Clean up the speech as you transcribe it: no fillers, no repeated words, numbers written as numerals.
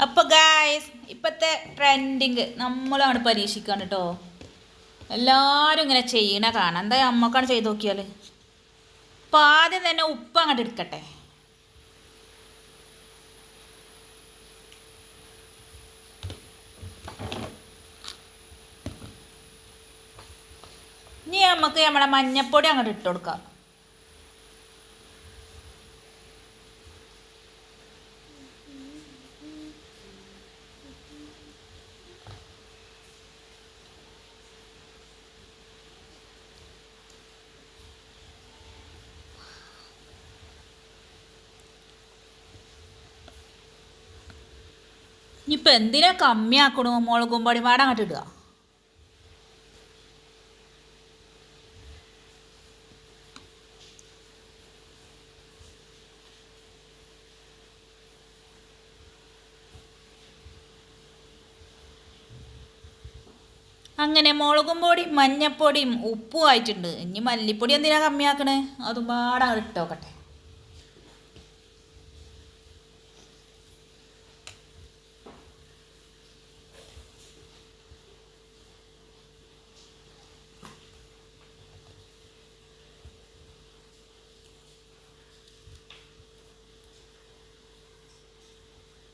അപ്പോൾ ഗായ്സ് ഇപ്പോഴത്തെ ട്രെൻഡിങ് നമ്മളാണ് പരീക്ഷിക്കാൻ കേട്ടോ. എല്ലാവരും ഇങ്ങനെ ചെയ്യണ കാണാം. എന്താ അമ്മക്കാണ് ചെയ്ത് നോക്കിയാൽ. അപ്പോൾ ആദ്യം തന്നെ ഉപ്പ് അങ്ങോട്ട് എടുക്കട്ടെ. ഇനി നമുക്ക് നമ്മളെ മഞ്ഞപ്പൊടി അങ്ങോട്ട് ഇട്ട് കൊടുക്കാം. ഇനിയിപ്പോൾ എന്തിനാ കമ്മിയാക്കണു, മുളകും പൊടി പാടെ അങ്ങോട്ട് ഇടുക. അങ്ങനെ മുളകും പൊടിയും മഞ്ഞപ്പൊടിയും ഉപ്പും ആയിട്ടുണ്ട്. ഇനി മല്ലിപ്പൊടി എന്തിനാ കമ്മിയാക്കണേ, അതും പാടെ അങ്ങോട്ട് ഇട്ട് നോക്കട്ടെ.